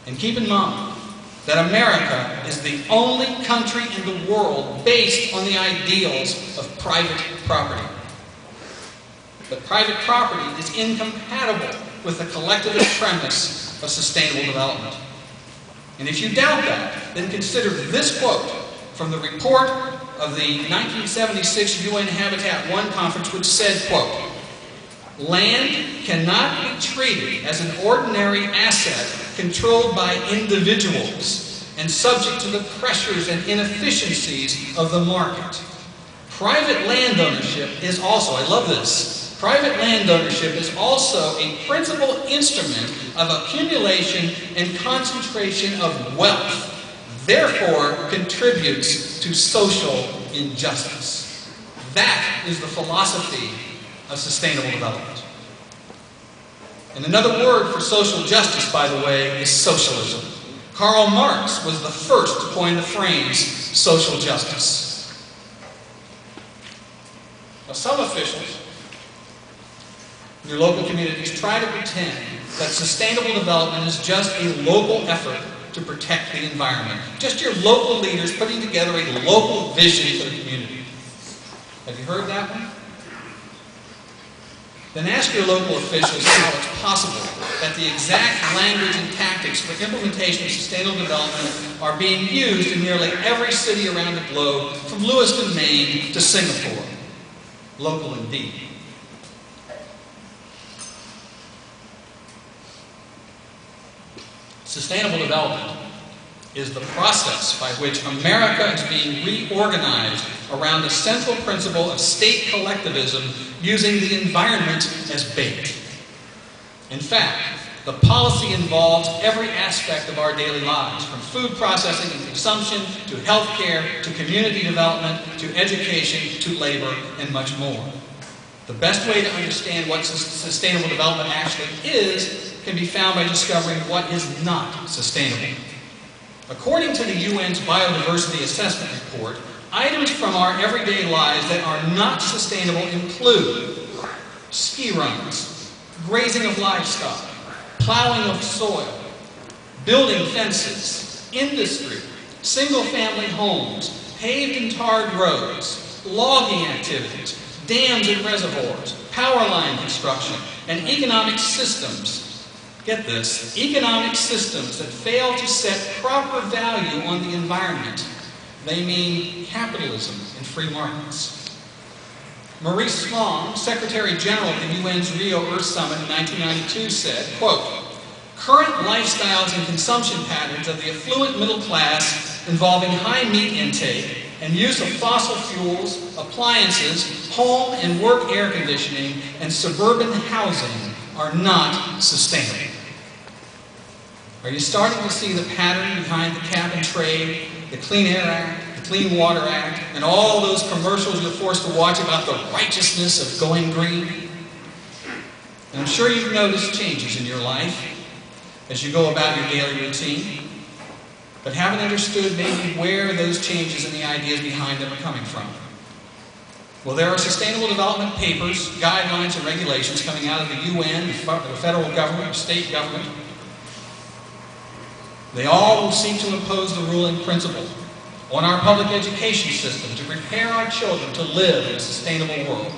And keep in mind that America is the only country in the world based on the ideals of private property. But private property is incompatible with the collectivist premise of sustainable development. And if you doubt that, then consider this quote from the report of the 1976 UN Habitat I Conference, which said, quote, "Land cannot be treated as an ordinary asset controlled by individuals and subject to the pressures and inefficiencies of the market. Private land ownership is also," I love this, "private land ownership is also a principal instrument of accumulation and concentration of wealth, therefore contributes to social injustice." That is the philosophy of sustainable development. And another word for social justice, by the way, is socialism. Karl Marx was the first to coin the phrase social justice. Now, some officials in your local communities try to pretend that sustainable development is just a local effort to protect the environment. Just your local leaders putting together a local vision for the community. Have you heard that one? Then ask your local officials how it's possible that the exact language and tactics for implementation of sustainable development are being used in nearly every city around the globe, from Lewiston, Maine to Singapore. Local indeed. Sustainable development is the process by which America is being reorganized around the central principle of state collectivism, using the environment as bait. In fact, the policy involves every aspect of our daily lives, from food processing and consumption, to health care, to community development, to education, to labor, and much more. The best way to understand what sustainable development actually is can be found by discovering what is not sustainable. According to the UN's Biodiversity Assessment Report, items from our everyday lives that are not sustainable include ski runs, grazing of livestock, plowing of soil, building fences, industry, single-family homes, paved and tarred roads, logging activities, dams and reservoirs, power line construction, and economic systems. Get this, economic systems that fail to set proper value on the environment. They mean capitalism and free markets. Maurice Strong, Secretary General of the UN's Rio Earth Summit in 1992 said, quote, "Current lifestyles and consumption patterns of the affluent middle class involving high meat intake and use of fossil fuels, appliances, home and work air conditioning, and suburban housing are not sustainable." Are you starting to see the pattern behind the cap and trade, the Clean Air Act, the Clean Water Act, and all those commercials you're forced to watch about the righteousness of going green? And I'm sure you've noticed changes in your life as you go about your daily routine, but haven't understood maybe where those changes and the ideas behind them are coming from. Well, there are sustainable development papers, guidelines, and regulations coming out of the UN, the federal government, the state government. They all will seek to impose the ruling principle on our public education system to prepare our children to live in a sustainable world,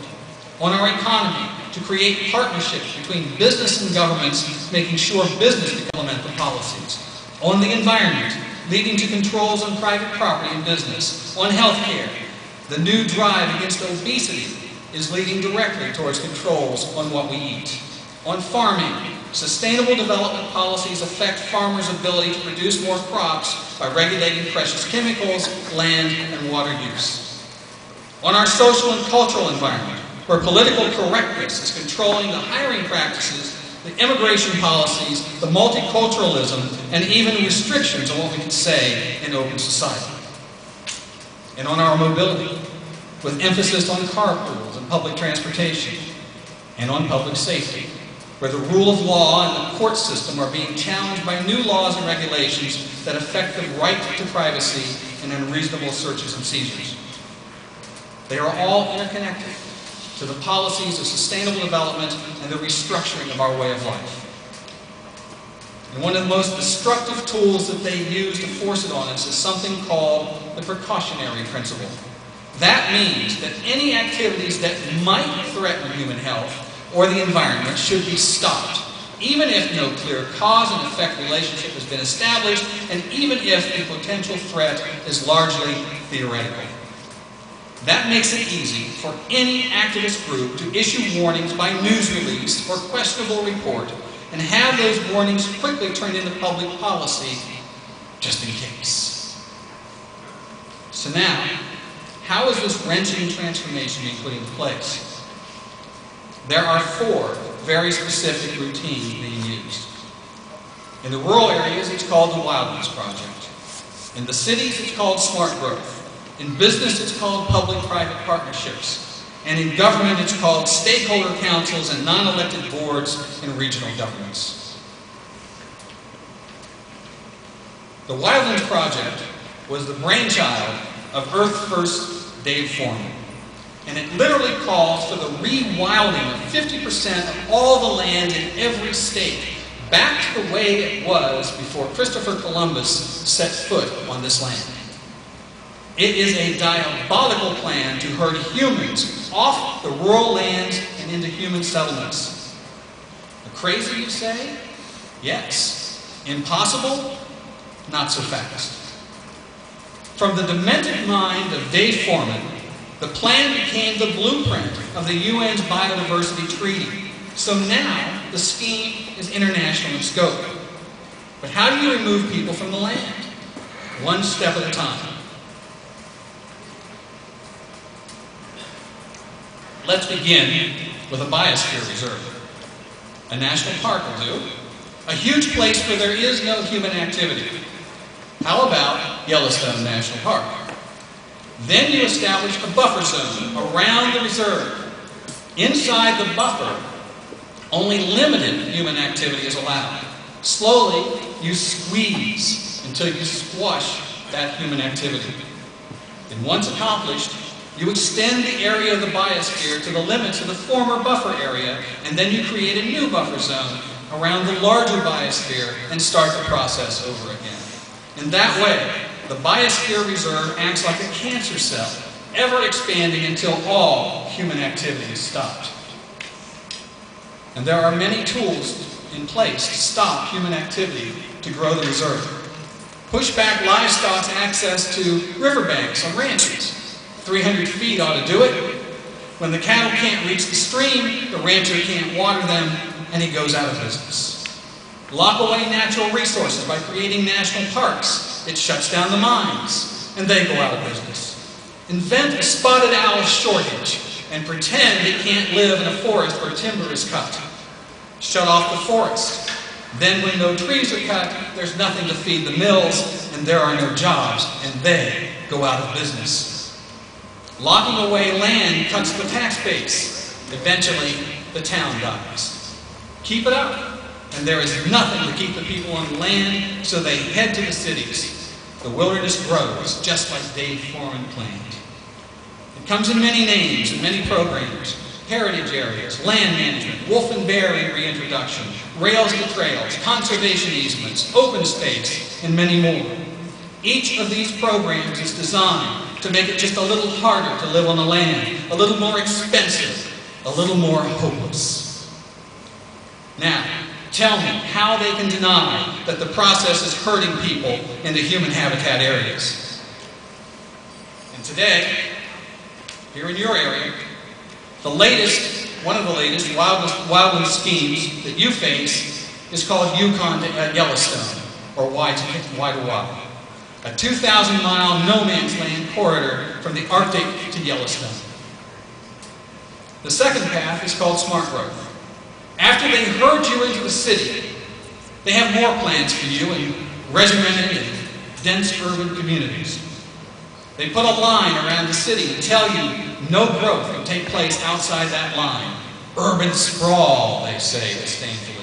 on our economy to create partnerships between business and governments, making sure business can implement the policies, on the environment, leading to controls on private property and business, on health care. The new drive against obesity is leading directly towards controls on what we eat. On farming, sustainable development policies affect farmers' ability to produce more crops by regulating precious chemicals, land, and water use. On our social and cultural environment, where political correctness is controlling the hiring practices, the immigration policies, the multiculturalism, and even restrictions on what we can say in open society. And on our mobility, with emphasis on carpools and public transportation, and on public safety, where the rule of law and the court system are being challenged by new laws and regulations that affect the right to privacy and unreasonable searches and seizures. They are all interconnected to the policies of sustainable development and the restructuring of our way of life. And one of the most destructive tools that they use to force it on us is something called the precautionary principle. That means that any activities that might threaten human health or the environment should be stopped, even if no clear cause and effect relationship has been established, and even if the potential threat is largely theoretical. That makes it easy for any activist group to issue warnings by news release or questionable report, and have those warnings quickly turned into public policy, just in case. So now, how is this wrenching transformation being put into place? There are 4 very specific routines being used. In the rural areas, it's called the Wildlands Project. In the cities, it's called smart growth. In business, it's called public-private partnerships. And in government, it's called stakeholder councils and non-elected boards in regional governments. The Wildlands Project was the brainchild of Earth First Dave Foreman. And it literally calls for the rewilding of 50% of all the land in every state back to the way it was before Christopher Columbus set foot on this land. It is a diabolical plan to herd humans off the rural lands and into human settlements. Crazy, you say? Yes. Impossible? Not so fast. From the demented mind of Dave Foreman, the plan became the blueprint of the UN's Biodiversity Treaty. So now, the scheme is international in scope. But how do you remove people from the land? One step at a time. Let's begin with a biosphere reserve. A national park will do. A huge place where there is no human activity. How about Yellowstone National Park? Then you establish a buffer zone around the reserve. Inside the buffer, only limited human activity is allowed. Slowly, you squeeze until you squash that human activity. And once accomplished, you extend the area of the biosphere to the limits of the former buffer area, and then you create a new buffer zone around the larger biosphere and start the process over again. In that way, the Biosphere Reserve acts like a cancer cell, ever expanding until all human activity is stopped. And there are many tools in place to stop human activity to grow the reserve. Push back livestock's access to riverbanks and ranches. 300 feet ought to do it. When the cattle can't reach the stream, the rancher can't water them, and he goes out of business. Lock away natural resources by creating national parks. It shuts down the mines, and they go out of business. Invent a spotted owl shortage, and pretend it can't live in a forest where timber is cut. Shut off the forest. Then when no trees are cut, there's nothing to feed the mills, and there are no jobs, and they go out of business. Locking away land cuts the tax base. Eventually, the town dies. Keep it up, and there is nothing to keep the people on the land, so they head to the cities. The wilderness grows, just like Dave Foreman planned. It comes in many names and many programs. Heritage areas, land management, wolf and bear reintroduction, rails to trails, conservation easements, open space, and many more. Each of these programs is designed to make it just a little harder to live on the land, a little more expensive, a little more hopeless. Now, tell me how they can deny that the process is herding people into human habitat areas. And today, here in your area, one of the latest wildland schemes that you face is called Yukon to Yellowstone, or Y to Y. A 2,000-mile no-man's land corridor from the Arctic to Yellowstone. The second path is called smart growth. After they herd you into the city, they have more plans for you in regimented and dense urban communities. They put a line around the city and tell you no growth can take place outside that line. Urban sprawl, they say disdainfully.